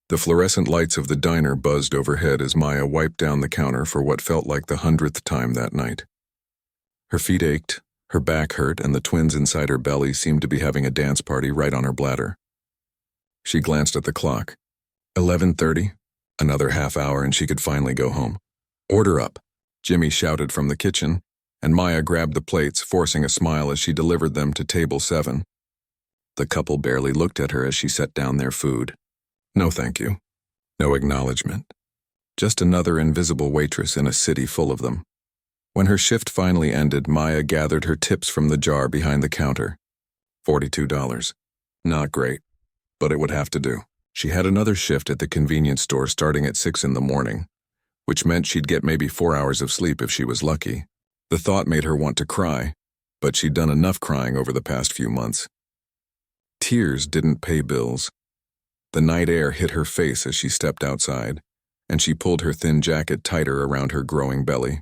The fluorescent lights of the diner buzzed overhead as Maya wiped down the counter for what felt like the 100th time that night. Her feet ached, her back hurt, and the twins inside her belly seemed to be having a dance party right on her bladder. She glanced at the clock. 11:30? Another half hour and she could finally go home. "Order up," Jimmy shouted from the kitchen, and Maya grabbed the plates, forcing a smile as she delivered them to table 7. The couple barely looked at her as she set down their food. No thank you. No acknowledgement. Just another invisible waitress in a city full of them. When her shift finally ended, Maya gathered her tips from the jar behind the counter. $42. Not great, but it would have to do. She had another shift at the convenience store starting at 6 in the morning, which meant she'd get maybe 4 hours of sleep if she was lucky. The thought made her want to cry, but she'd done enough crying over the past few months. Tears didn't pay bills. The night air hit her face as she stepped outside, and she pulled her thin jacket tighter around her growing belly.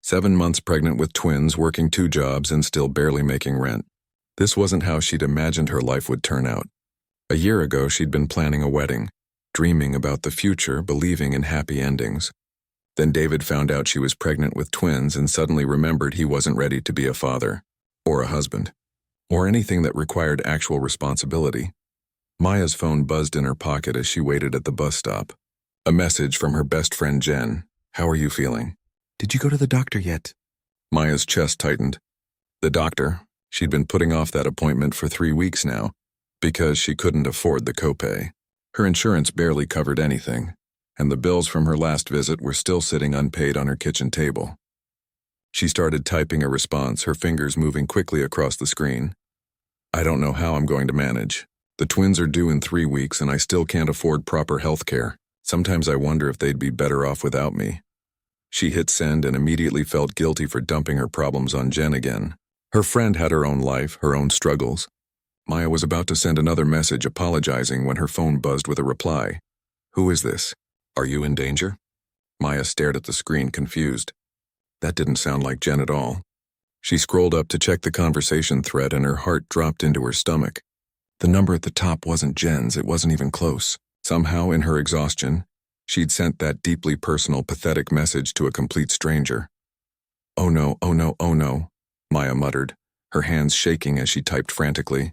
7 months pregnant with twins, working 2 jobs, and still barely making rent. This wasn't how she'd imagined her life would turn out. A year ago, she'd been planning a wedding, dreaming about the future, believing in happy endings. Then David found out she was pregnant with twins and suddenly remembered he wasn't ready to be a father, or a husband, or anything that required actual responsibility. Maya's phone buzzed in her pocket as she waited at the bus stop. A message from her best friend Jen. "How are you feeling?" "Did you go to the doctor yet?" Maya's chest tightened. The doctor? She'd been putting off that appointment for 3 weeks now, because she couldn't afford the copay. Her insurance barely covered anything, and the bills from her last visit were still sitting unpaid on her kitchen table. She started typing a response, her fingers moving quickly across the screen. "I don't know how I'm going to manage. The twins are due in 3 weeks and I still can't afford proper health care. Sometimes I wonder if they'd be better off without me." She hit send and immediately felt guilty for dumping her problems on Jen again. Her friend had her own life, her own struggles. Maya was about to send another message apologizing when her phone buzzed with a reply. "Who is this? Are you in danger?" Maya stared at the screen, confused. That didn't sound like Jen at all. She scrolled up to check the conversation thread and her heart dropped into her stomach. The number at the top wasn't Jen's, it wasn't even close. Somehow, in her exhaustion, she'd sent that deeply personal, pathetic message to a complete stranger. "Oh no, oh no, oh no," Maya muttered, her hands shaking as she typed frantically.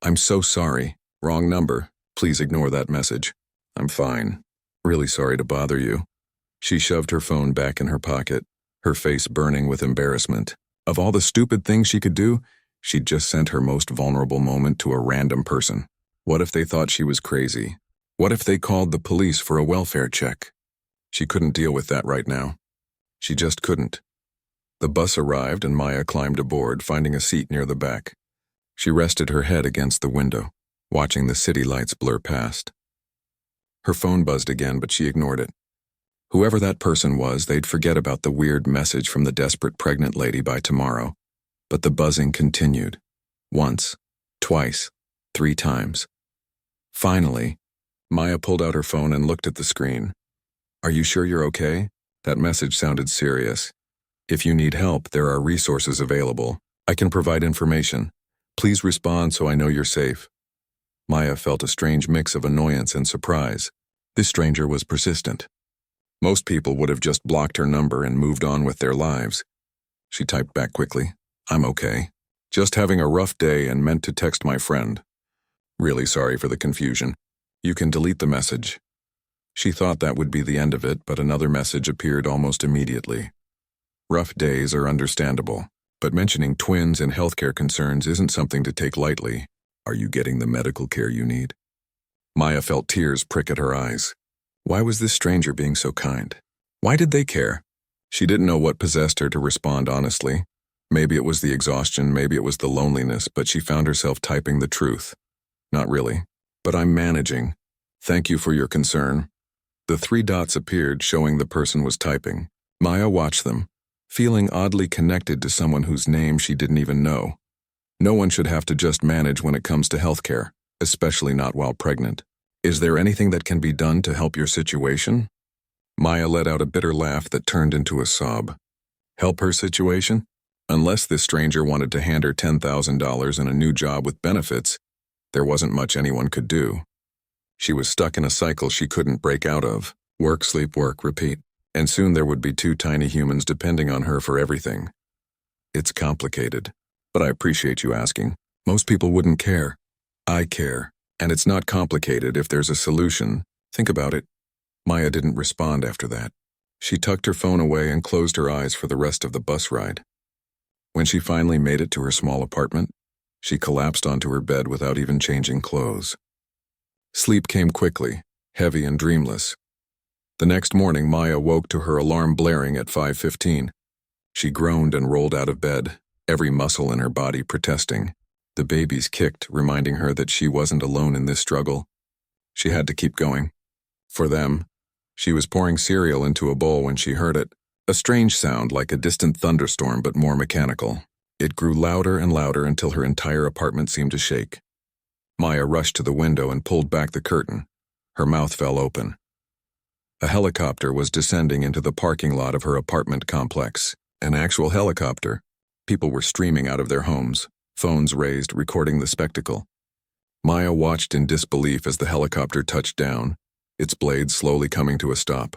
"I'm so sorry. Wrong number. Please ignore that message. I'm fine. Really sorry to bother you." She shoved her phone back in her pocket, her face burning with embarrassment. Of all the stupid things she could do, she'd just sent her most vulnerable moment to a random person. What if they thought she was crazy? What if they called the police for a welfare check? She couldn't deal with that right now. She just couldn't. The bus arrived and Maya climbed aboard, finding a seat near the back. She rested her head against the window, watching the city lights blur past. Her phone buzzed again, but she ignored it. Whoever that person was, they'd forget about the weird message from the desperate pregnant lady by tomorrow. But the buzzing continued. Once, twice, 3 times. Finally, Maya pulled out her phone and looked at the screen. "Are you sure you're okay?" That message sounded serious. "If you need help, there are resources available. I can provide information. Please respond so I know you're safe." Maya felt a strange mix of annoyance and surprise. This stranger was persistent. Most people would have just blocked her number and moved on with their lives. She typed back quickly. "I'm okay. Just having a rough day and meant to text my friend. Really sorry for the confusion. You can delete the message." She thought that would be the end of it, but another message appeared almost immediately. "Rough days are understandable, but mentioning twins and healthcare concerns isn't something to take lightly. Are you getting the medical care you need?" Maya felt tears prick at her eyes. Why was this stranger being so kind? Why did they care? She didn't know what possessed her to respond honestly. Maybe it was the exhaustion, maybe it was the loneliness, but she found herself typing the truth. "Not really. But I'm managing. Thank you for your concern." The 3 dots appeared, showing the person was typing. Maya watched them, feeling oddly connected to someone whose name she didn't even know. No one should have to just manage when it comes to healthcare, especially not while pregnant. "Is there anything that can be done to help your situation?" Maya let out a bitter laugh that turned into a sob. Help her situation? Unless this stranger wanted to hand her $10,000 and a new job with benefits, there wasn't much anyone could do. She was stuck in a cycle she couldn't break out of. Work, sleep, work, repeat. And soon there would be two tiny humans depending on her for everything. It's complicated, but I appreciate you asking. Most people wouldn't care. I care. And it's not complicated if there's a solution. Think about it. Maya didn't respond after that. She tucked her phone away and closed her eyes for the rest of the bus ride. When she finally made it to her small apartment, she collapsed onto her bed without even changing clothes. Sleep came quickly, heavy and dreamless. The next morning, Maya woke to her alarm blaring at 5:15. She groaned and rolled out of bed, every muscle in her body protesting. The babies kicked, reminding her that she wasn't alone in this struggle. She had to keep going. For them, she was pouring cereal into a bowl when she heard it, a strange sound like a distant thunderstorm but more mechanical. It grew louder and louder until her entire apartment seemed to shake. Maya rushed to the window and pulled back the curtain. Her mouth fell open. A helicopter was descending into the parking lot of her apartment complex. An actual helicopter. People were streaming out of their homes, phones raised, recording the spectacle. Maya watched in disbelief as the helicopter touched down, its blades slowly coming to a stop.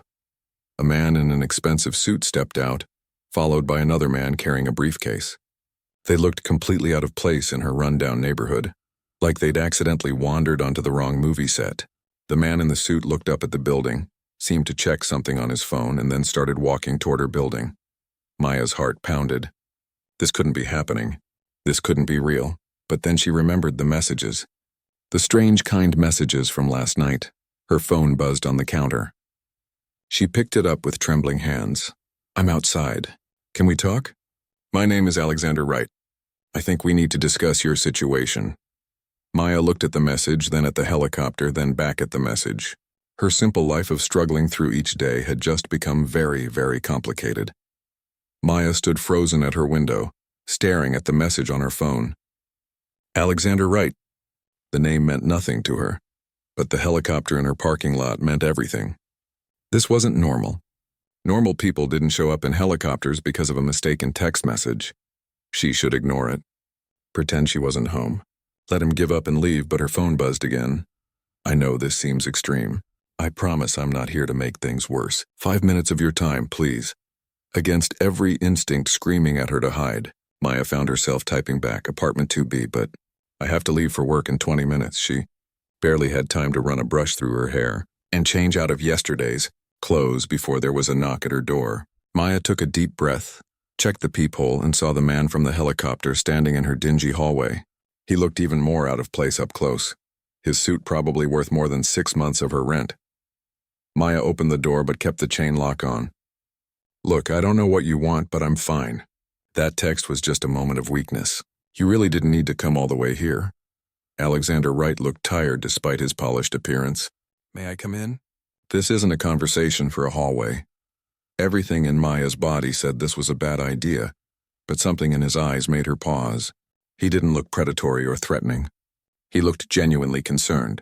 A man in an expensive suit stepped out, followed by another man carrying a briefcase. They looked completely out of place in her rundown neighborhood, like they'd accidentally wandered onto the wrong movie set. The man in the suit looked up at the building, seemed to check something on his phone, and then started walking toward her building. Maya's heart pounded. This couldn't be happening. This couldn't be real. But then she remembered the messages. The strange, kind messages from last night. Her phone buzzed on the counter. She picked it up with trembling hands. "I'm outside. Can we talk? My name is Alexander Wright. I think we need to discuss your situation." Maya looked at the message, then at the helicopter, then back at the message. Her simple life of struggling through each day had just become very, very complicated. Maya stood frozen at her window, staring at the message on her phone. Alexander Wright. The name meant nothing to her, but the helicopter in her parking lot meant everything. This wasn't normal. Normal people didn't show up in helicopters because of a mistaken text message. She should ignore it. Pretend she wasn't home. Let him give up and leave, but her phone buzzed again. "I know this seems extreme. I promise I'm not here to make things worse. 5 minutes of your time, please." Against every instinct screaming at her to hide, Maya found herself typing back, "Apartment 2B, but I have to leave for work in 20 minutes. She barely had time to run a brush through her hair and change out of yesterday's clothes before there was a knock at her door. Maya took a deep breath, checked the peephole, and saw the man from the helicopter standing in her dingy hallway. He looked even more out of place up close, his suit probably worth more than 6 months of her rent. Maya opened the door but kept the chain lock on. "Look, I don't know what you want, but I'm fine." That text was just a moment of weakness. You really didn't need to come all the way here. Alexander Wright looked tired despite his polished appearance. "May I come in?" This isn't a conversation for a hallway. Everything in Maya's body said this was a bad idea, but something in his eyes made her pause. He didn't look predatory or threatening. He looked genuinely concerned.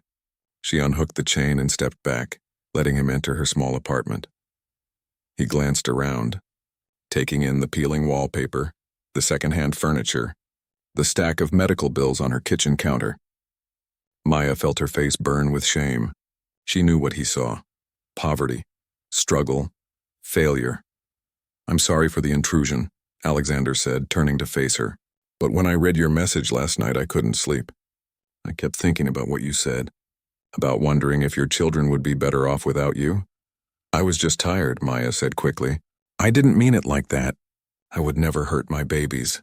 She unhooked the chain and stepped back, letting him enter her small apartment. He glanced around, taking in the peeling wallpaper, the secondhand furniture, the stack of medical bills on her kitchen counter. Maya felt her face burn with shame. She knew what he saw: poverty, struggle, failure. "I'm sorry for the intrusion," Alexander said, turning to face her. "But when I read your message last night, I couldn't sleep. I kept thinking about what you said, about wondering if your children would be better off without you." "I was just tired," Maya said quickly. "I didn't mean it like that. I would never hurt my babies."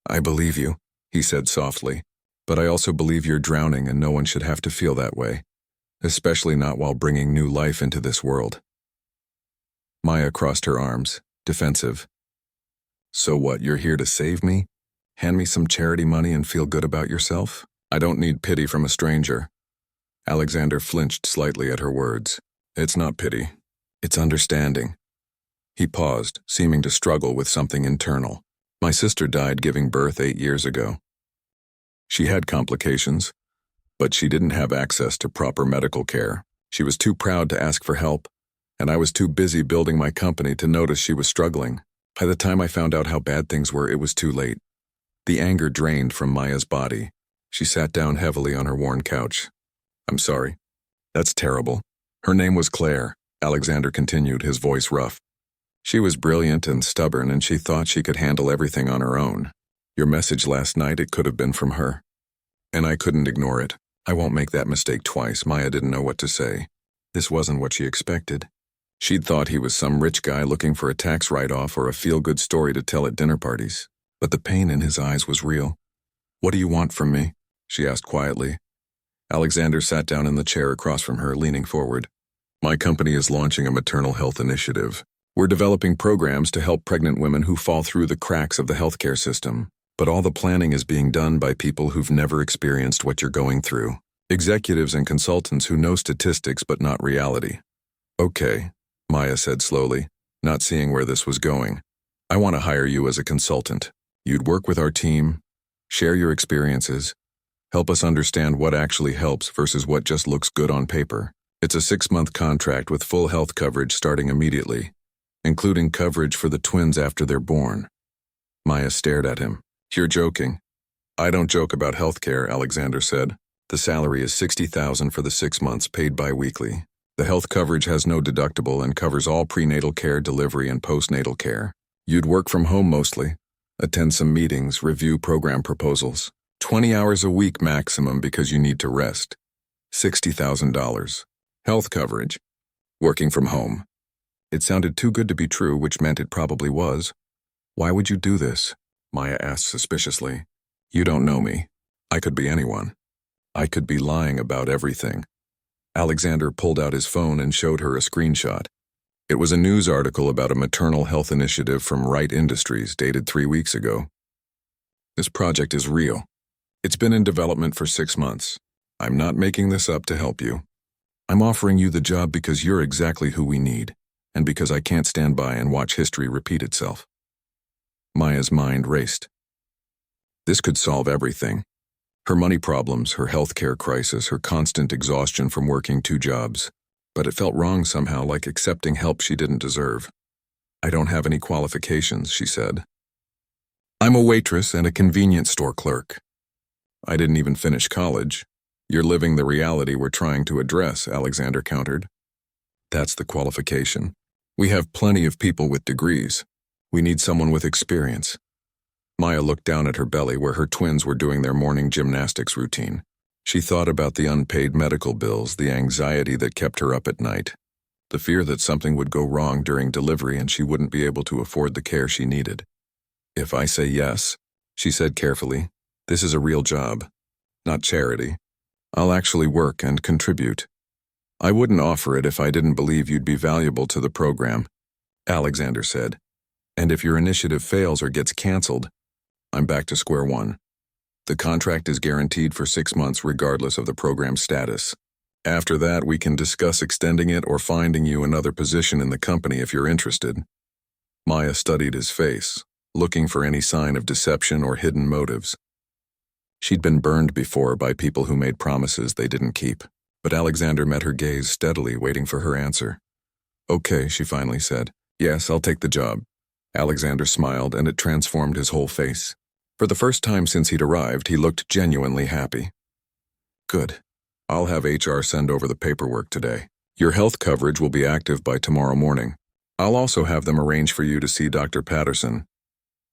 "I believe you," he said softly, "but I also believe you're drowning and no one should have to feel that way, especially not while bringing new life into this world." Maya crossed her arms, defensive. "So what, you're here to save me? Hand me some charity money and feel good about yourself? I don't need pity from a stranger." Alexander flinched slightly at her words. "It's not pity. It's understanding." He paused, seeming to struggle with something internal. "My sister died giving birth 8 years ago. She had complications, but she didn't have access to proper medical care. She was too proud to ask for help, and I was too busy building my company to notice she was struggling. By the time I found out how bad things were, it was too late." The anger drained from Maya's body. She sat down heavily on her worn couch. "I'm sorry. That's terrible. Her name was Claire, Alexander continued, his voice rough. She was brilliant and stubborn, and she thought she could handle everything on her own. Your message last night, it could have been from her. And I couldn't ignore it. I won't make that mistake twice. Maya didn't know what to say. This wasn't what she expected. She'd thought he was some rich guy looking for a tax write-off or a feel-good story to tell at dinner parties. But the pain in his eyes was real. "What do you want from me?" she asked quietly. Alexander sat down in the chair across from her, leaning forward. "My company is launching a maternal health initiative. We're developing programs to help pregnant women who fall through the cracks of the healthcare system. But all the planning is being done by people who've never experienced what you're going through. Executives and consultants who know statistics but not reality." "Okay," Maya said slowly, not seeing where this was going. "I want to hire you as a consultant. You'd work with our team, share your experiences, help us understand what actually helps versus what just looks good on paper. It's a 6-month contract with full health coverage starting immediately, including coverage for the twins after they're born." Maya stared at him. "You're joking." "I don't joke about healthcare," Alexander said. "The salary is $60,000 for the 6 months, paid bi-weekly. The health coverage has no deductible and covers all prenatal care, delivery, and postnatal care. You'd work from home mostly, attend some meetings, review program proposals. 20 hours a week maximum because you need to rest. $60,000. Health coverage. Working from home." It sounded too good to be true, which meant it probably was. "Why would you do this?" Maya asked suspiciously. "You don't know me. I could be anyone. I could be lying about everything." Alexander pulled out his phone and showed her a screenshot. It was a news article about a maternal health initiative from Wright Industries dated 3 weeks ago. "This project is real. It's been in development for 6 months. I'm not making this up to help you. I'm offering you the job because you're exactly who we need, and because I can't stand by and watch history repeat itself." Maya's mind raced. This could solve everything. Her money problems, her healthcare crisis, her constant exhaustion from working 2 jobs. But it felt wrong somehow, like accepting help she didn't deserve. "I don't have any qualifications," she said. "I'm a waitress and a convenience store clerk. I didn't even finish college." "You're living the reality we're trying to address," Alexander countered. "That's the qualification. We have plenty of people with degrees. We need someone with experience." Maya looked down at her belly where her twins were doing their morning gymnastics routine. She thought about the unpaid medical bills, the anxiety that kept her up at night, the fear that something would go wrong during delivery and she wouldn't be able to afford the care she needed. "If I say yes," she said carefully, "this is a real job, not charity. I'll actually work and contribute. I wouldn't offer it if I didn't believe you'd be valuable to the program," Alexander said. "And if your initiative fails or gets canceled, I'm back to square one. The contract is guaranteed for 6 months regardless of the program's status. After that, we can discuss extending it or finding you another position in the company if you're interested." Maya studied his face, looking for any sign of deception or hidden motives. She'd been burned before by people who made promises they didn't keep, but Alexander met her gaze steadily, waiting for her answer. "Okay," she finally said. "Yes, I'll take the job." Alexander smiled, and it transformed his whole face. For the first time since he'd arrived, he looked genuinely happy. "Good. I'll have HR send over the paperwork today. Your health coverage will be active by tomorrow morning. I'll also have them arrange for you to see Dr. Patterson.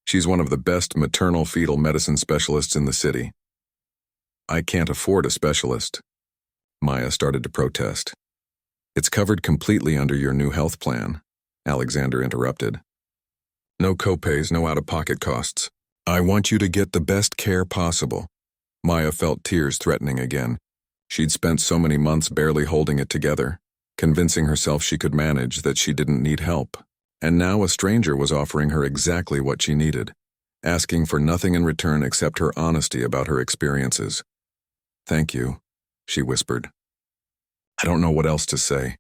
She's one of the best maternal fetal medicine specialists in the city." "I can't afford a specialist." Maya started to protest. "It's covered completely under your new health plan," Alexander interrupted. "No copays, no out-of-pocket costs. I want you to get the best care possible." Maya felt tears threatening again. She'd spent so many months barely holding it together, convincing herself she could manage, that she didn't need help. And now a stranger was offering her exactly what she needed, asking for nothing in return except her honesty about her experiences. "Thank you," she whispered. "I don't know what else to say."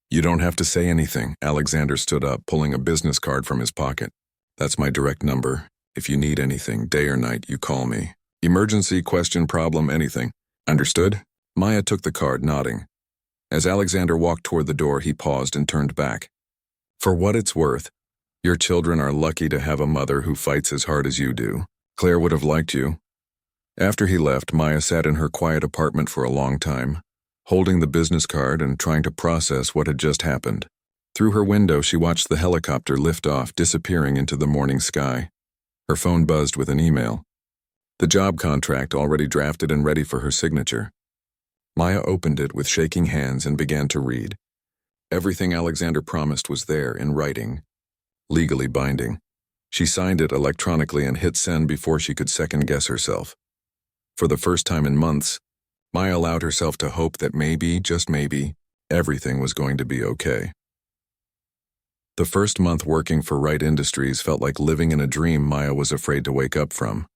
"You don't have to say anything." Alexander stood up, pulling a business card from his pocket. "That's my direct number. If you need anything, day or night, you call me. Emergency, question, problem, anything. Understood?" Maya took the card, nodding. As Alexander walked toward the door, he paused and turned back. "For what it's worth, your children are lucky to have a mother who fights as hard as you do. Claire would have liked you." After he left, Maya sat in her quiet apartment for a long time, holding the business card and trying to process what had just happened. Through her window, she watched the helicopter lift off, disappearing into the morning sky. Her phone buzzed with an email. The job contract already drafted and ready for her signature. Maya opened it with shaking hands and began to read. Everything Alexander promised was there in writing, legally binding. She signed it electronically and hit send before she could second-guess herself. For the first time in months, Maya allowed herself to hope that maybe, just maybe, everything was going to be okay. The first month working for Wright Industries felt like living in a dream Maya was afraid to wake up from.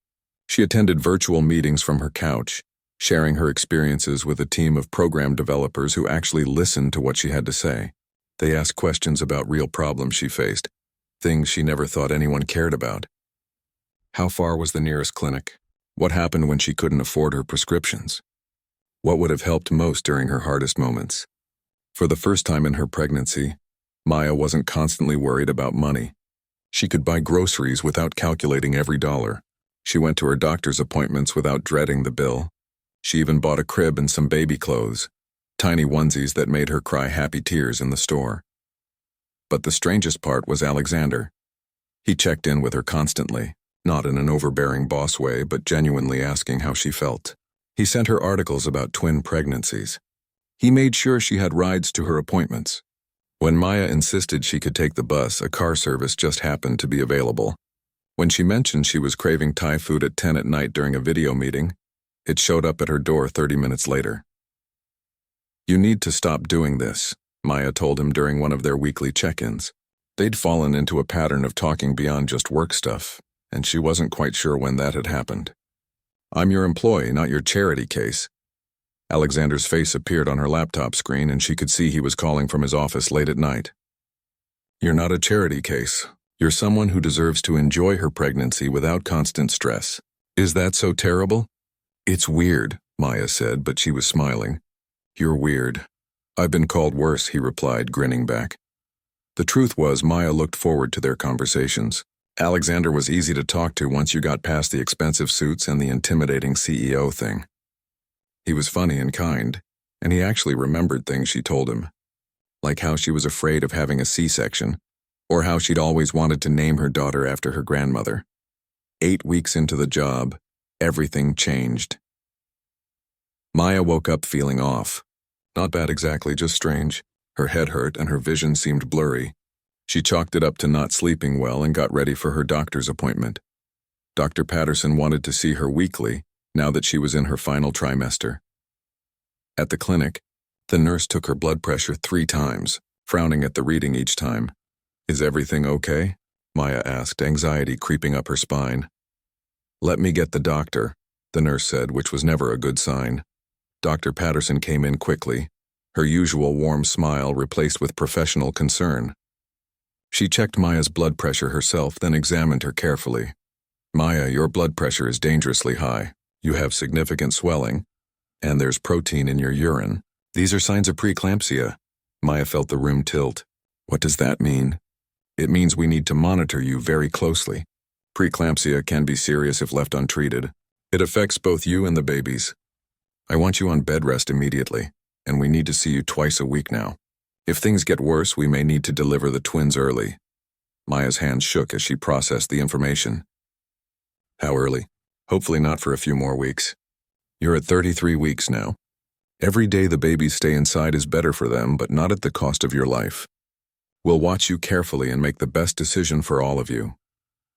She attended virtual meetings from her couch, sharing her experiences with a team of program developers who actually listened to what she had to say. They asked questions about real problems she faced, things she never thought anyone cared about. How far was the nearest clinic? What happened when she couldn't afford her prescriptions? What would have helped most during her hardest moments? For the first time in her pregnancy, Maya wasn't constantly worried about money. She could buy groceries without calculating every dollar. She went to her doctor's appointments without dreading the bill. She even bought a crib and some baby clothes, tiny onesies that made her cry happy tears in the store. But the strangest part was Alexander. He checked in with her constantly, not in an overbearing boss way, but genuinely asking how she felt. He sent her articles about twin pregnancies. He made sure she had rides to her appointments. When Maya insisted she could take the bus, a car service just happened to be available. When she mentioned she was craving Thai food at 10 at night during a video meeting, it showed up at her door 30 minutes later. "You need to stop doing this," Maya told him during one of their weekly check-ins. They'd fallen into a pattern of talking beyond just work stuff, and she wasn't quite sure when that had happened. "I'm your employee, not your charity case." Alexander's face appeared on her laptop screen, and she could see he was calling from his office late at night. "You're not a charity case. You're someone who deserves to enjoy her pregnancy without constant stress. Is that so terrible?" "It's weird," Maya said, but she was smiling. "You're weird. I've been called worse," he replied, grinning back. The truth was, Maya looked forward to their conversations. Alexander was easy to talk to once you got past the expensive suits and the intimidating CEO thing. He was funny and kind, and he actually remembered things she told him, like how she was afraid of having a C-section, or how she'd always wanted to name her daughter after her grandmother. 8 weeks into the job, everything changed. Maya woke up feeling off. Not bad exactly, just strange. Her head hurt and her vision seemed blurry. She chalked it up to not sleeping well and got ready for her doctor's appointment. Dr. Patterson wanted to see her weekly, now that she was in her final trimester. At the clinic, the nurse took her blood pressure 3 times, frowning at the reading each time. "Is everything okay?" Maya asked, anxiety creeping up her spine. "Let me get the doctor," the nurse said, which was never a good sign. Dr. Patterson came in quickly, her usual warm smile replaced with professional concern. She checked Maya's blood pressure herself, then examined her carefully. "Maya, your blood pressure is dangerously high. You have significant swelling, and there's protein in your urine. These are signs of preeclampsia." Maya felt the room tilt. "What does that mean?" "It means we need to monitor you very closely. Preeclampsia can be serious if left untreated. It affects both you and the babies. I want you on bed rest immediately, and we need to see you twice a week now. If things get worse, we may need to deliver the twins early." Maya's hands shook as she processed the information. "How early?" "Hopefully not for a few more weeks. You're at 33 weeks now. Every day the babies stay inside is better for them, but not at the cost of your life. We'll watch you carefully and make the best decision for all of you."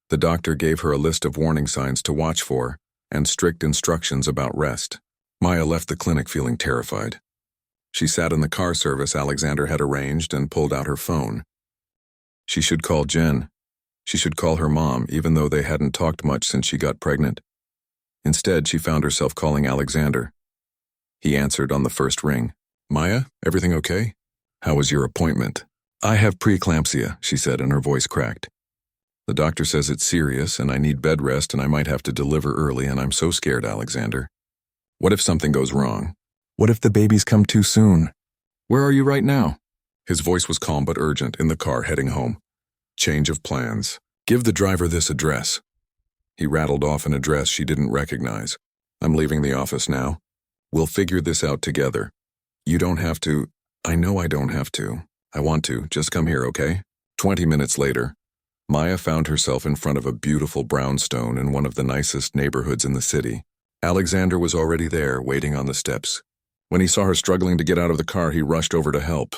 The doctor gave her a list of warning signs to watch for and strict instructions about rest. Maya left the clinic feeling terrified. She sat in the car service Alexander had arranged and pulled out her phone. She should call Jen. She should call her mom, even though they hadn't talked much since she got pregnant. Instead, she found herself calling Alexander. He answered on the first ring. "Maya, everything okay? How was your appointment?" "I have preeclampsia," she said, and her voice cracked. "The doctor says it's serious, and I need bed rest, and I might have to deliver early, and I'm so scared, Alexander. What if something goes wrong? What if the babies come too soon? Where are you right now?" His voice was calm but urgent, in the car heading home. "Change of plans. Give the driver this address." He rattled off an address she didn't recognize. "I'm leaving the office now. We'll figure this out together. You don't have to. I know I don't have to. I want to. Just come here, okay? 20 minutes later, Maya found herself in front of a beautiful brownstone in one of the nicest neighborhoods in the city. Alexander was already there, waiting on the steps. When he saw her struggling to get out of the car, he rushed over to help.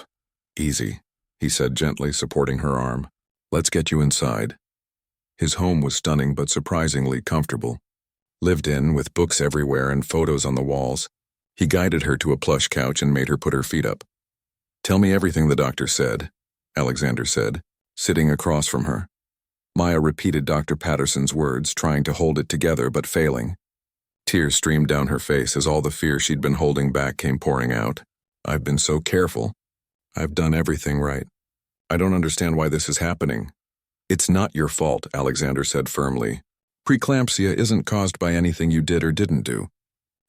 Easy, he said gently, supporting her arm. Let's get you inside. His home was stunning but surprisingly comfortable. Lived in, with books everywhere and photos on the walls. He guided her to a plush couch and made her put her feet up. Tell me everything the doctor said, Alexander said, sitting across from her. Maya repeated Dr. Patterson's words, trying to hold it together but failing. Tears streamed down her face as all the fear she'd been holding back came pouring out. I've been so careful. I've done everything right. I don't understand why this is happening. It's not your fault, Alexander said firmly. Preeclampsia isn't caused by anything you did or didn't do.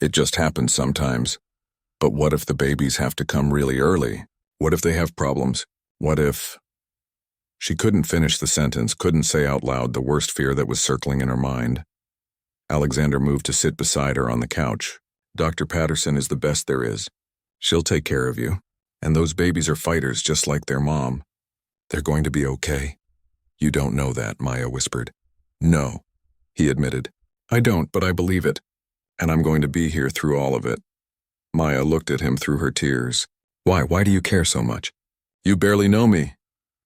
It just happens sometimes. But what if the babies have to come really early? What if they have problems? What if... She couldn't finish the sentence, couldn't say out loud the worst fear that was circling in her mind. Alexander moved to sit beside her on the couch. Dr. Patterson is the best there is. She'll take care of you. And those babies are fighters just like their mom. They're going to be okay. You don't know that, Maya whispered. No, he admitted. I don't, but I believe it. And I'm going to be here through all of it. Maya looked at him through her tears. Why? Why do you care so much? You barely know me.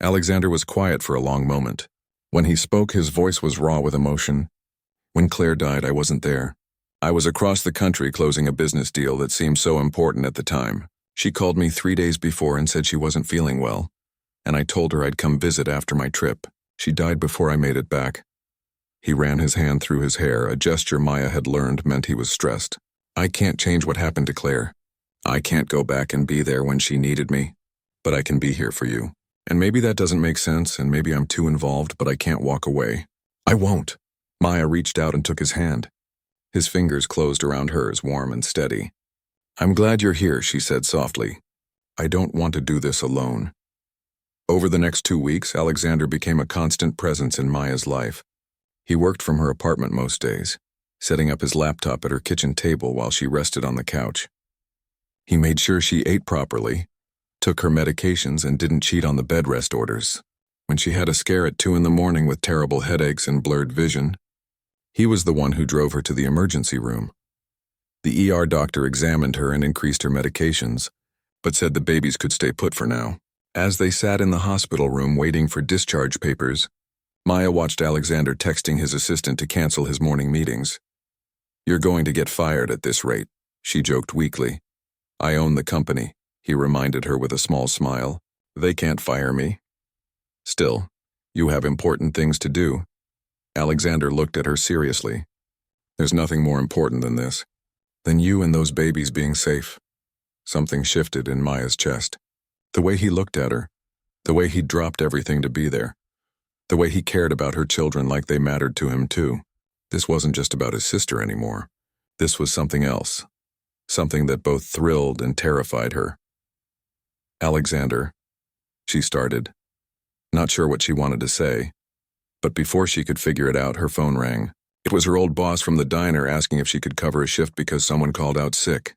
Alexander was quiet for a long moment. When he spoke, his voice was raw with emotion. When Claire died, I wasn't there. I was across the country closing a business deal that seemed so important at the time. She called me 3 days before and said she wasn't feeling well, and I told her I'd come visit after my trip. She died before I made it back. He ran his hand through his hair, a gesture Maya had learned meant he was stressed. I can't change what happened to Claire. I can't go back and be there when she needed me, but I can be here for you. And maybe that doesn't make sense, and maybe I'm too involved, but I can't walk away. I won't. Maya reached out and took his hand. His fingers closed around hers, warm and steady. I'm glad you're here, she said softly. I don't want to do this alone. Over the next 2 weeks, Alexander became a constant presence in Maya's life. He worked from her apartment most days, setting up his laptop at her kitchen table while she rested on the couch. He made sure she ate properly, took her medications, and didn't cheat on the bed rest orders. When she had a scare at 2 a.m. with terrible headaches and blurred vision, he was the one who drove her to the emergency room. The ER doctor examined her and increased her medications, but said the babies could stay put for now. As they sat in the hospital room waiting for discharge papers, Maya watched Alexander texting his assistant to cancel his morning meetings. You're going to get fired at this rate, she joked weakly. I own the company, he reminded her with a small smile. They can't fire me. Still, you have important things to do. Alexander looked at her seriously. There's nothing more important than this, than you and those babies being safe. Something shifted in Maya's chest. The way he looked at her, the way he dropped everything to be there, the way he cared about her children like they mattered to him too. This wasn't just about his sister anymore. This was something else, something that both thrilled and terrified her. Alexander, she started, not sure what she wanted to say, but before she could figure it out, her phone rang. It was her old boss from the diner asking if she could cover a shift because someone called out sick.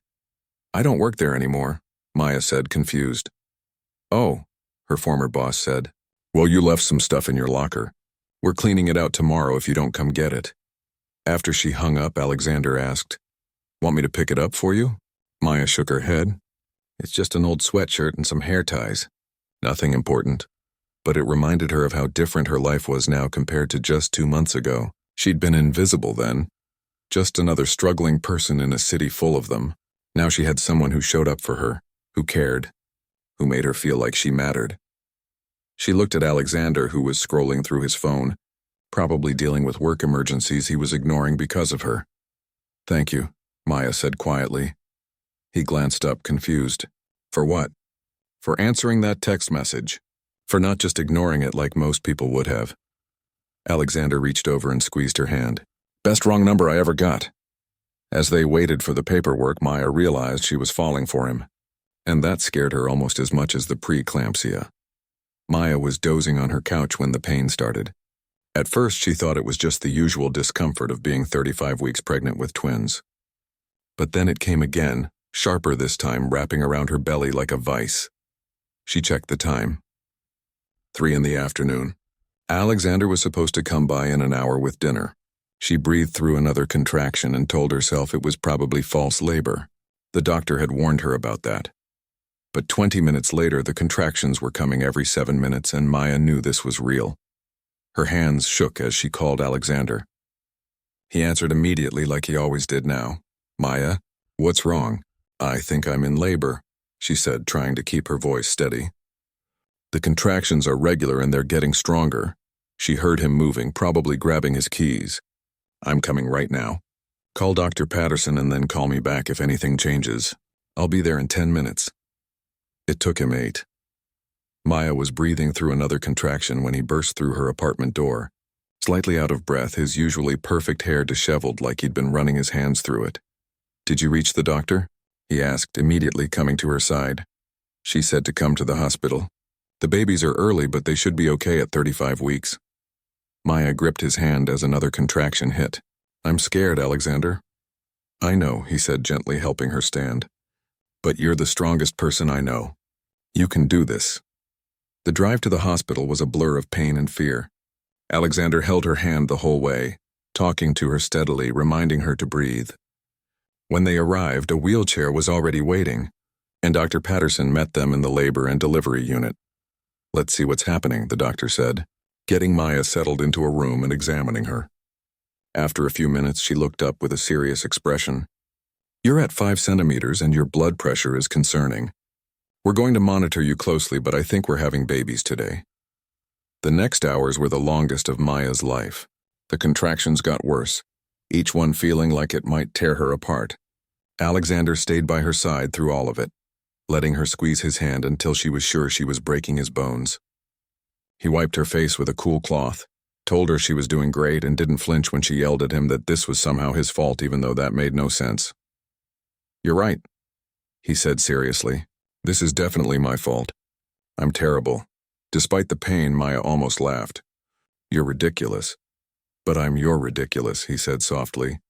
I don't work there anymore, Maya said, confused. Oh, her former boss said. Well, you left some stuff in your locker. We're cleaning it out tomorrow if you don't come get it. After she hung up, Alexander asked, Want me to pick it up for you? Maya shook her head. It's just an old sweatshirt and some hair ties. Nothing important. But it reminded her of how different her life was now compared to just 2 months ago. She'd been invisible then. Just another struggling person in a city full of them. Now she had someone who showed up for her, who cared, who made her feel like she mattered. She looked at Alexander, who was scrolling through his phone, probably dealing with work emergencies he was ignoring because of her. Thank you, Maya said quietly. He glanced up, confused. For what? For answering that text message. For not just ignoring it like most people would have. Alexander reached over and squeezed her hand. Best wrong number I ever got. As they waited for the paperwork, Maya realized she was falling for him. And that scared her almost as much as the preeclampsia. Maya was dozing on her couch when the pain started. At first, she thought it was just the usual discomfort of being 35 weeks pregnant with twins. But then it came again, sharper this time, wrapping around her belly like a vice. She checked the time. 3 in the afternoon. Alexander was supposed to come by in an hour with dinner. She breathed through another contraction and told herself it was probably false labor. The doctor had warned her about that. But 20 minutes later, the contractions were coming every 7 minutes, and Maya knew this was real. Her hands shook as she called Alexander. He answered immediately like he always did now. "Maya, what's wrong?" "I think I'm in labor," she said, trying to keep her voice steady. "The contractions are regular and they're getting stronger." She heard him moving, probably grabbing his keys. "I'm coming right now. Call Dr. Patterson and then call me back if anything changes. I'll be there in 10 minutes. It took him 8. Maya was breathing through another contraction when he burst through her apartment door. Slightly out of breath, his usually perfect hair disheveled like he'd been running his hands through it. "Did you reach the doctor?" he asked, immediately coming to her side. She said to come to the hospital. "The babies are early, but they should be okay at 35 weeks. Maya gripped his hand as another contraction hit. "I'm scared, Alexander." "I know," he said, gently helping her stand. "But you're the strongest person I know. You can do this." The drive to the hospital was a blur of pain and fear. Alexander held her hand the whole way, talking to her steadily, reminding her to breathe. When they arrived, a wheelchair was already waiting, and Dr. Patterson met them in the labor and delivery unit. "Let's see what's happening," the doctor said, getting Maya settled into a room and examining her. After a few minutes, she looked up with a serious expression. "You're at 5 centimeters and your blood pressure is concerning. We're going to monitor you closely, but I think we're having babies today." The next hours were the longest of Maya's life. The contractions got worse, each one feeling like it might tear her apart. Alexander stayed by her side through all of it, letting her squeeze his hand until she was sure she was breaking his bones. He wiped her face with a cool cloth, told her she was doing great, and didn't flinch when she yelled at him that this was somehow his fault, even though that made no sense. "You're right," he said seriously. "This is definitely my fault. I'm terrible." Despite the pain, Maya almost laughed. "You're ridiculous." "But I'm your ridiculous," he said softly,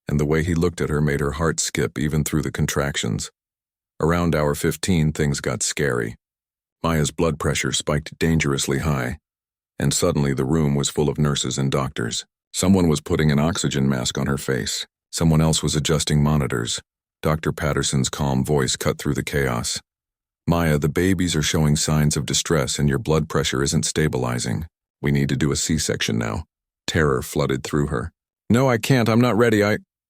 and the way he looked at her made her heart skip even through the contractions. Around hour 15, things got scary. Maya's blood pressure spiked dangerously high, and suddenly the room was full of nurses and doctors. Someone was putting an oxygen mask on her face. Someone else was adjusting monitors. Dr. Patterson's calm voice cut through the chaos. "Maya, the babies are showing signs of distress and your blood pressure isn't stabilizing. We need to do a C-section now." Terror flooded through her. "No, I can't. I'm not ready.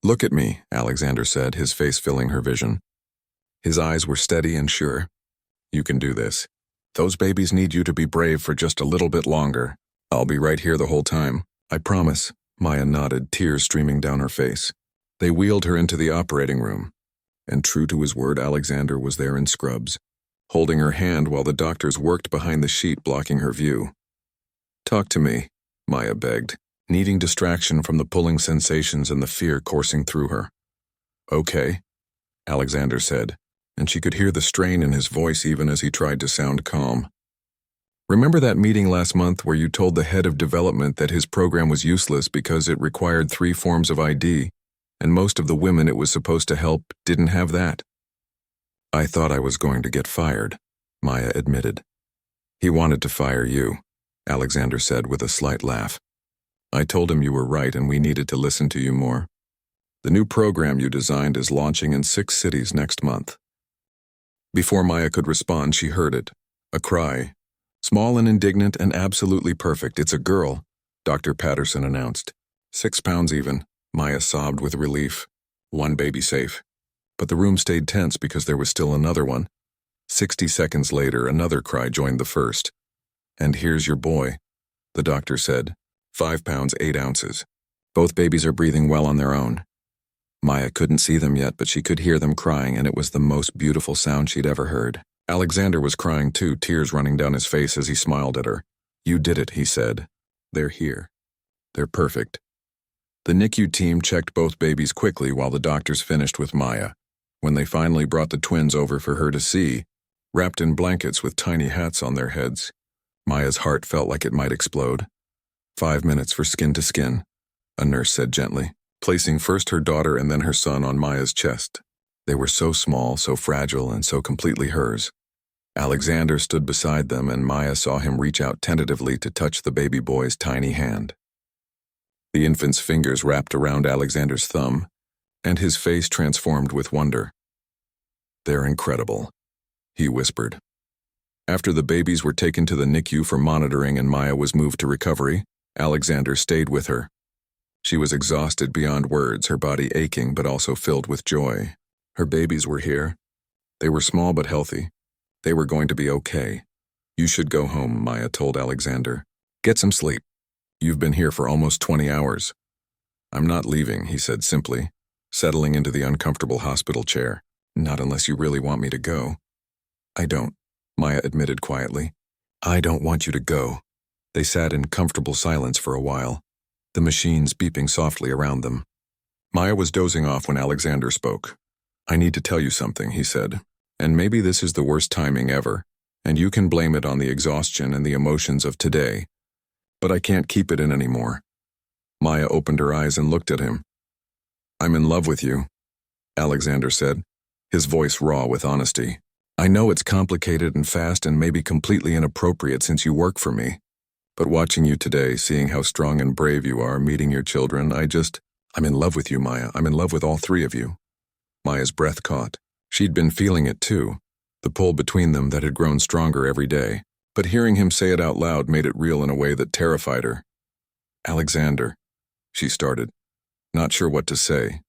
Look at me," Alexander said, his face filling her vision. His eyes were steady and sure. "You can do this. Those babies need you to be brave for just a little bit longer. I'll be right here the whole time. I promise." Maya nodded, tears streaming down her face. They wheeled her into the operating room, and true to his word, Alexander was there in scrubs, holding her hand while the doctors worked behind the sheet blocking her view. "Talk to me," Maya begged, needing distraction from the pulling sensations and the fear coursing through her. "Okay," Alexander said, and she could hear the strain in his voice even as he tried to sound calm. "Remember that meeting last month where you told the head of development that his program was useless because it required 3 forms of ID, and most of the women it was supposed to help didn't have that?" "I thought I was going to get fired," Maya admitted. "He wanted to fire you," Alexander said with a slight laugh. "I told him you were right and we needed to listen to you more. The new program you designed is launching in 6 cities next month." Before Maya could respond, she heard it. A cry. Small and indignant and absolutely perfect. "It's a girl," Dr. Patterson announced. 6 pounds even, Maya sobbed with relief. 1 baby safe. But the room stayed tense because there was still another one. 60 seconds later, another cry joined the first. "And here's your boy," the doctor said. 5 pounds, 8 ounces. "Both babies are breathing well on their own." Maya couldn't see them yet, but she could hear them crying, and it was the most beautiful sound she'd ever heard. Alexander was crying too, tears running down his face as he smiled at her. "You did it," he said. "They're here. They're perfect." The NICU team checked both babies quickly while the doctors finished with Maya. When they finally brought the twins over for her to see, wrapped in blankets with tiny hats on their heads, Maya's heart felt like it might explode. 5 minutes for skin to skin, a nurse said gently, placing first her daughter and then her son on Maya's chest. They were so small, so fragile, and so completely hers. Alexander stood beside them, and Maya saw him reach out tentatively to touch the baby boy's tiny hand. The infant's fingers wrapped around Alexander's thumb, and his face transformed with wonder. "They're incredible," he whispered. After the babies were taken to the NICU for monitoring and Maya was moved to recovery, Alexander stayed with her. She was exhausted beyond words, her body aching but also filled with joy. Her babies were here. They were small but healthy. They were going to be okay. "You should go home," Maya told Alexander. "Get some sleep. You've been here for almost 20 hours. "I'm not leaving," he said simply, settling into the uncomfortable hospital chair. "Not unless you really want me to go." "I don't," Maya admitted quietly. "I don't want you to go." They sat in comfortable silence for a while, the machines beeping softly around them. Maya was dozing off when Alexander spoke. "I need to tell you something," he said, "and maybe this is the worst timing ever, and you can blame it on the exhaustion and the emotions of today. But I can't keep it in anymore." Maya opened her eyes and looked at him. "I'm in love with you," Alexander said, his voice raw with honesty. "I know it's complicated and fast and maybe completely inappropriate since you work for me. But watching you today, seeing how strong and brave you are, meeting your children, I'm in love with you, Maya. I'm in love with all three of you." Maya's breath caught. She'd been feeling it too, the pull between them that had grown stronger every day. But hearing him say it out loud made it real in a way that terrified her. "Alexander," she started, not sure what to say.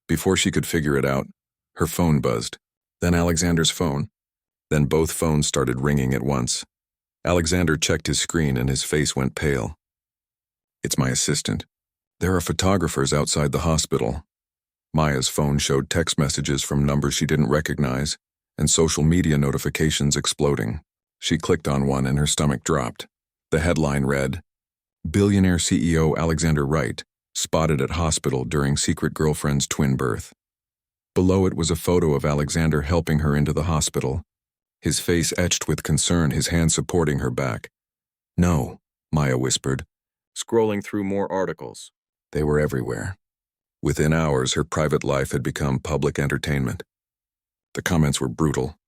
Before she could figure it out, her phone buzzed. Then Alexander's phone. Then both phones started ringing at once. Alexander checked his screen and his face went pale. "It's my assistant. There are photographers outside the hospital." Maya's phone showed text messages from numbers she didn't recognize and social media notifications exploding. She clicked on one and her stomach dropped. The headline read, "Billionaire CEO Alexander Wright spotted at hospital during secret girlfriend's twin birth." Below it was a photo of Alexander helping her into the hospital, his face etched with concern, his hand supporting her back. "No," Maya whispered, scrolling through more articles. They were everywhere. Within hours, her private life had become public entertainment. The comments were brutal.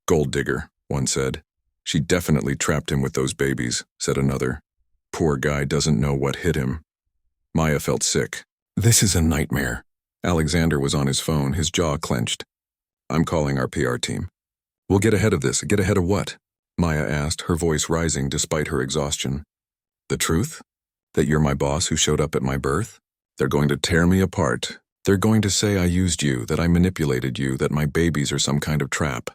"Gold digger," one said. "She definitely trapped him with those babies," said another. "Poor guy doesn't know what hit him." Maya felt sick. "This is a nightmare." Alexander was on his phone, his jaw clenched. "I'm calling our PR team." "We'll get ahead of this." "Get ahead of what?" Maya asked, her voice rising despite her exhaustion. "The truth? That you're my boss who showed up at my birth? They're going to tear me apart. They're going to say I used you, that I manipulated you, that my babies are some kind of trap."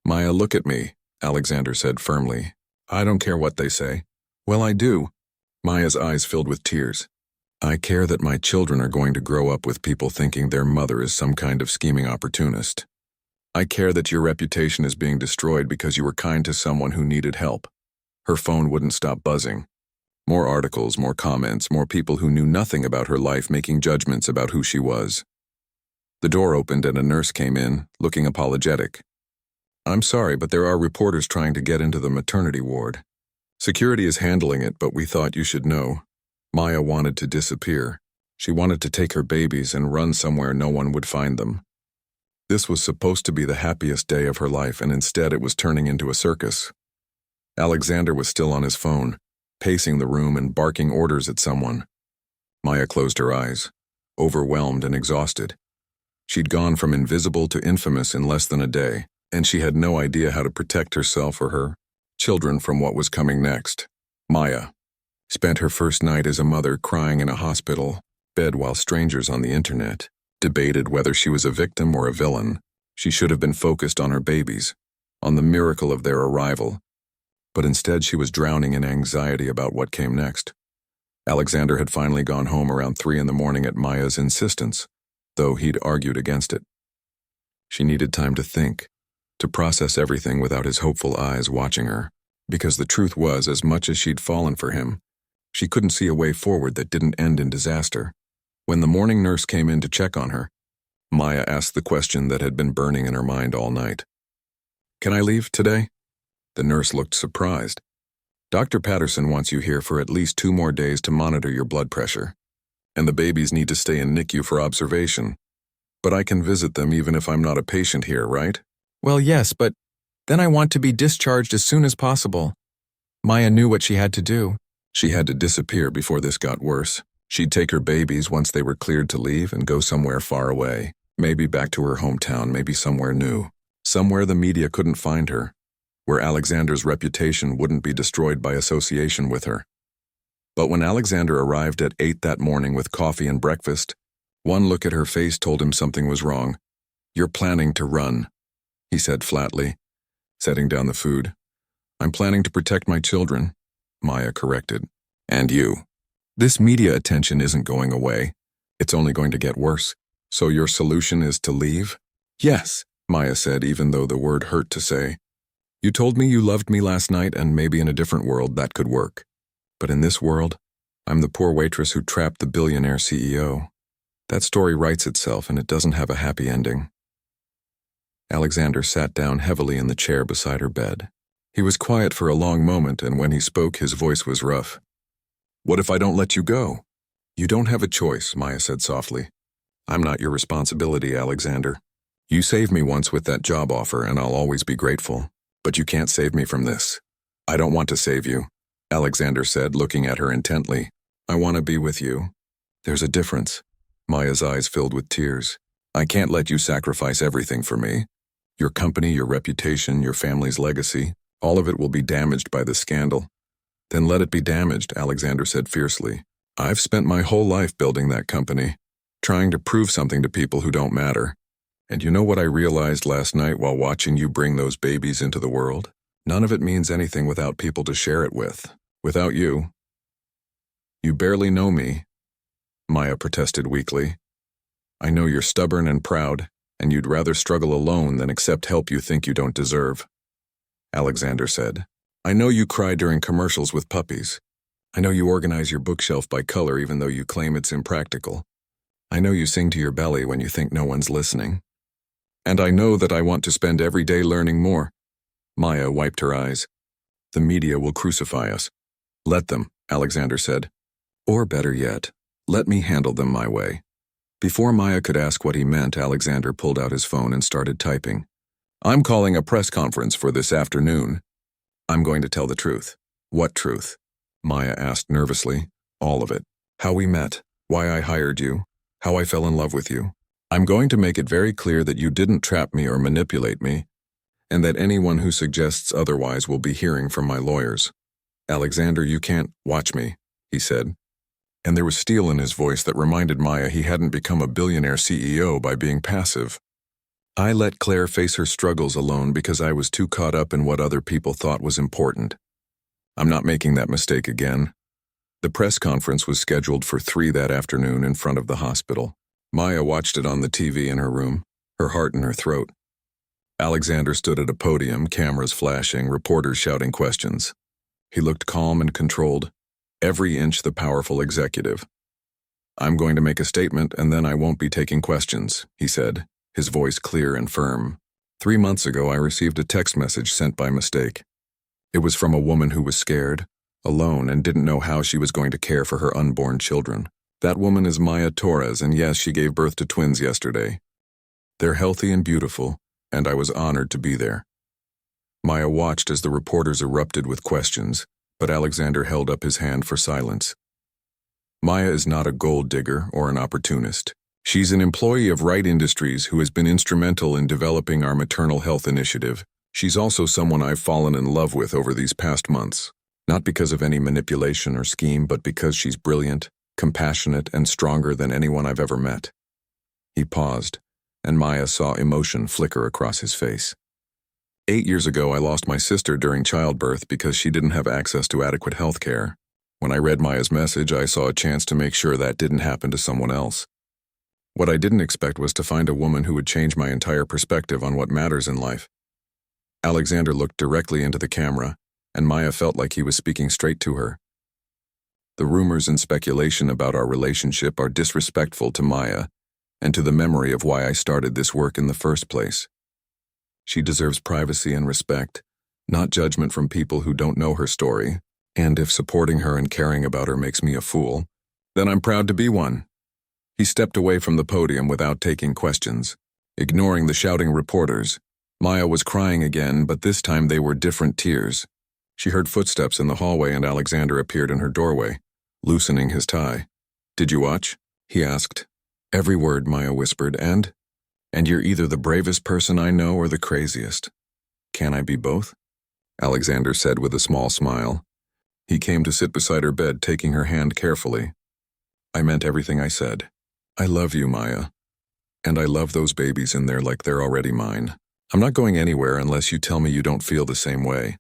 "Maya, look at me," Alexander said firmly. "I don't care what they say." "Well, I do." Maya's eyes filled with tears. "I care that my children are going to grow up with people thinking their mother is some kind of scheming opportunist. I care that your reputation is being destroyed because you were kind to someone who needed help." Her phone wouldn't stop buzzing. More articles, more comments, more people who knew nothing about her life making judgments about who she was. The door opened and a nurse came in, looking apologetic. "I'm sorry, but there are reporters trying to get into the maternity ward. Security is handling it, but we thought you should know." Maya wanted to disappear. She wanted to take her babies and run somewhere no one would find them. This was supposed to be the happiest day of her life, and instead it was turning into a circus. Alexander was still on his phone, pacing the room and barking orders at someone. Maya closed her eyes, overwhelmed and exhausted. She'd gone from invisible to infamous in less than a day, and she had no idea how to protect herself or her children from what was coming next. Maya spent her first night as a mother crying in a hospital bed while strangers on the internet debated whether she was a victim or a villain. She should have been focused on her babies, on the miracle of their arrival. But instead she was drowning in anxiety about what came next. Alexander had finally gone home around 3 in the morning at Maya's insistence, though he'd argued against it. She needed time to think, to process everything without his hopeful eyes watching her, because the truth was, as much as she'd fallen for him, she couldn't see a way forward that didn't end in disaster. When the morning nurse came in to check on her, Maya asked the question that had been burning in her mind all night. "Can I leave today?" The nurse looked surprised. "Dr. Patterson wants you here for at least 2 more days to monitor your blood pressure, and the babies need to stay in NICU for observation." But I can visit them even if I'm not a patient here, right? Well, yes, but then I want to be discharged as soon as possible. Maya knew what she had to do. She had to disappear before this got worse. She'd take her babies once they were cleared to leave and go somewhere far away. Maybe back to her hometown, maybe somewhere new. Somewhere the media couldn't find her. Where Alexander's reputation wouldn't be destroyed by association with her. But when Alexander arrived at 8 that morning with coffee and breakfast, one look at her face told him something was wrong. "You're planning to run," he said flatly, setting down the food. "I'm planning to protect my children," Maya corrected. "And you. This media attention isn't going away. It's only going to get worse. So your solution is to leave?" "Yes," Maya said, even though the word hurt to say. "You told me you loved me last night, and maybe in a different world that could work. But in this world, I'm the poor waitress who trapped the billionaire CEO. That story writes itself, and it doesn't have a happy ending." Alexander sat down heavily in the chair beside her bed. He was quiet for a long moment, and when he spoke, his voice was rough. "What if I don't let you go?" "You don't have a choice," Maya said softly. "I'm not your responsibility, Alexander. You saved me once with that job offer, and I'll always be grateful. But you can't save me from this." "I don't want to save you," Alexander said, looking at her intently. "I want to be with you." "There's a difference." Maya's eyes filled with tears. "I can't let you sacrifice everything for me. Your company, your reputation, your family's legacy, all of it will be damaged by this scandal." "Then let it be damaged," Alexander said fiercely. "I've spent my whole life building that company, trying to prove something to people who don't matter. And you know what I realized last night while watching you bring those babies into the world? None of it means anything without people to share it with. Without you." "You barely know me," Maya protested weakly. "I know you're stubborn and proud, and you'd rather struggle alone than accept help you think you don't deserve," Alexander said. "I know you cry during commercials with puppies. I know you organize your bookshelf by color even though you claim it's impractical. I know you sing to your belly when you think no one's listening. And I know that I want to spend every day learning more." Maya wiped her eyes. "The media will crucify us." "Let them," Alexander said. "Or better yet, let me handle them my way." Before Maya could ask what he meant, Alexander pulled out his phone and started typing. "I'm calling a press conference for this afternoon. I'm going to tell the truth." "What truth?" Maya asked nervously. "All of it. How we met, why I hired you, how I fell in love with you. I'm going to make it very clear that you didn't trap me or manipulate me, and that anyone who suggests otherwise will be hearing from my lawyers." "Alexander, you can't watch me," he said. And there was steel in his voice that reminded Maya he hadn't become a billionaire CEO by being passive. "I let Claire face her struggles alone because I was too caught up in what other people thought was important. I'm not making that mistake again." The press conference was scheduled for 3 that afternoon in front of the hospital. Maya watched it on the TV in her room, her heart in her throat. Alexander stood at a podium, cameras flashing, reporters shouting questions. He looked calm and controlled, every inch the powerful executive. "I'm going to make a statement and then I won't be taking questions," he said, his voice clear and firm. 3 months ago I received a text message sent by mistake. It was from a woman who was scared, alone, and didn't know how she was going to care for her unborn children. That woman is Maya Torres, and yes, she gave birth to twins yesterday. They're healthy and beautiful, and I was honored to be there." Maya watched as the reporters erupted with questions, but Alexander held up his hand for silence. "Maya is not a gold digger or an opportunist. She's an employee of Wright Industries who has been instrumental in developing our maternal health initiative. She's also someone I've fallen in love with over these past months, not because of any manipulation or scheme, but because she's brilliant, compassionate, and stronger than anyone I've ever met." He paused, and Maya saw emotion flicker across his face. 8 years ago, I lost my sister during childbirth because she didn't have access to adequate health care. When I read Maya's message, I saw a chance to make sure that didn't happen to someone else. What I didn't expect was to find a woman who would change my entire perspective on what matters in life. Alexander looked directly into the camera, and Maya felt like he was speaking straight to her. "The rumors and speculation about our relationship are disrespectful to Maya and to the memory of why I started this work in the first place. She deserves privacy and respect, not judgment from people who don't know her story, and if supporting her and caring about her makes me a fool, then I'm proud to be one." He stepped away from the podium without taking questions, ignoring the shouting reporters. Maya was crying again, but this time they were different tears. She heard footsteps in the hallway and Alexander appeared in her doorway, loosening his tie. "Did you watch?" he asked. "Every word," Maya whispered, and you're either the bravest person I know or the craziest. Can I be both?" Alexander said with a small smile. He came to sit beside her bed, taking her hand carefully. "I meant everything I said. I love you, Maya. And I love those babies in there like they're already mine. I'm not going anywhere unless you tell me you don't feel the same way."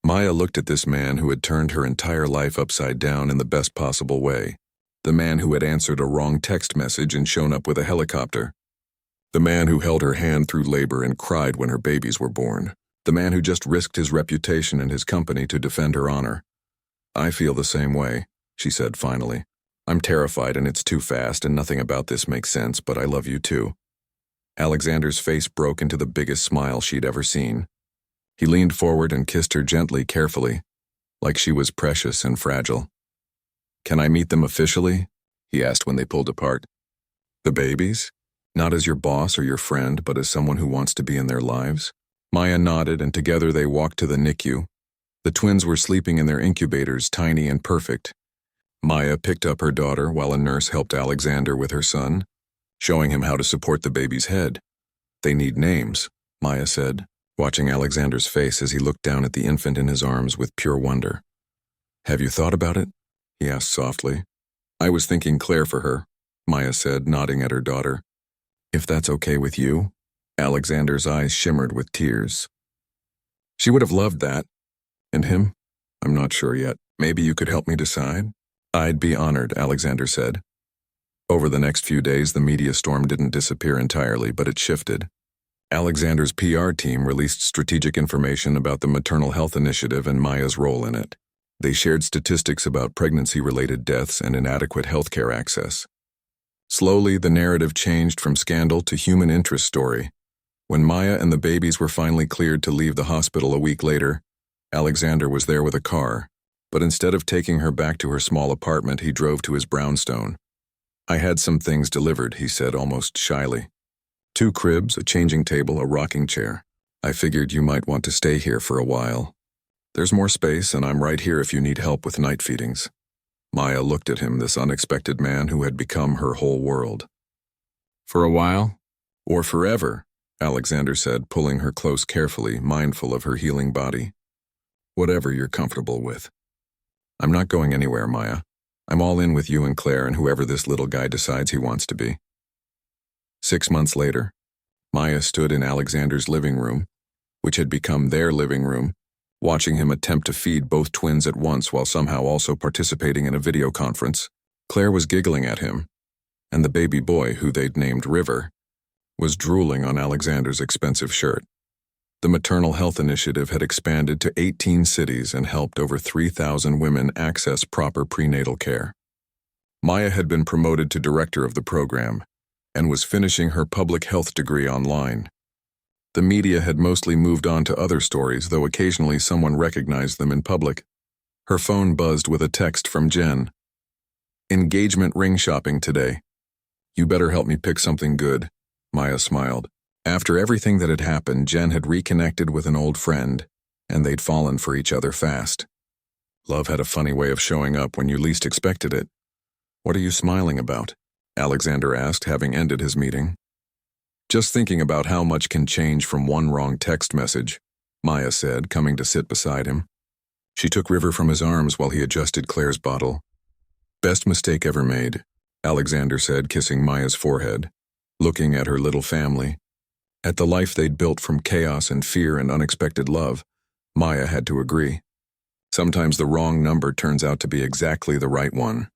Maya looked at this man who had turned her entire life upside down in the best possible way. The man who had answered a wrong text message and shown up with a helicopter. The man who held her hand through labor and cried when her babies were born. The man who just risked his reputation and his company to defend her honor. "I feel the same way," she said finally. "I'm terrified and it's too fast and nothing about this makes sense, but I love you too." Alexander's face broke into the biggest smile she'd ever seen. He leaned forward and kissed her gently, carefully, like she was precious and fragile. "Can I meet them officially?" he asked when they pulled apart. "The babies? Not as your boss or your friend, but as someone who wants to be in their lives?" Maya nodded, and together they walked to the NICU. The twins were sleeping in their incubators, tiny and perfect. Maya picked up her daughter while a nurse helped Alexander with her son, showing him how to support the baby's head. "They need names," Maya said, watching Alexander's face as he looked down at the infant in his arms with pure wonder. "Have you thought about it?" he asked softly. "I was thinking Claire for her," Maya said, nodding at her daughter. "If that's okay with you?" Alexander's eyes shimmered with tears. "She would have loved that. And him? I'm not sure yet. Maybe you could help me decide?" "I'd be honored," Alexander said. Over the next few days, the media storm didn't disappear entirely, but it shifted. Alexander's PR team released strategic information about the maternal health initiative and Maya's role in it. They shared statistics about pregnancy-related deaths and inadequate healthcare access. Slowly, the narrative changed from scandal to human interest story. When Maya and the babies were finally cleared to leave the hospital a week later, Alexander was there with a car, but instead of taking her back to her small apartment, he drove to his brownstone. "I had some things delivered," he said almost shyly. "2 cribs, a changing table, a rocking chair. I figured you might want to stay here for a while. There's more space, and I'm right here if you need help with night feedings." Maya looked at him, this unexpected man who had become her whole world. "For a while? Or forever?" Alexander said, pulling her close carefully, mindful of her healing body. "Whatever you're comfortable with." "I'm not going anywhere, Maya. I'm all in with you and Claire and whoever this little guy decides he wants to be." 6 months later, Maya stood in Alexander's living room, which had become their living room, watching him attempt to feed both twins at once while somehow also participating in a video conference. Claire was giggling at him, and the baby boy, who they'd named River, was drooling on Alexander's expensive shirt. The maternal health initiative had expanded to 18 cities and helped over 3,000 women access proper prenatal care. Maya had been promoted to director of the program and was finishing her public health degree online. The media had mostly moved on to other stories, though occasionally someone recognized them in public. Her phone buzzed with a text from Jen. "Engagement ring shopping today. You better help me pick something good." Maya smiled. After everything that had happened, Jen had reconnected with an old friend, and they'd fallen for each other fast. Love had a funny way of showing up when you least expected it. "What are you smiling about?" Alexander asked, having ended his meeting. "Just thinking about how much can change from one wrong text message," Maya said, coming to sit beside him. She took River from his arms while he adjusted Claire's bottle. "Best mistake ever made," Alexander said, kissing Maya's forehead, looking at her little family. At the life they'd built from chaos and fear and unexpected love, Maya had to agree. Sometimes the wrong number turns out to be exactly the right one.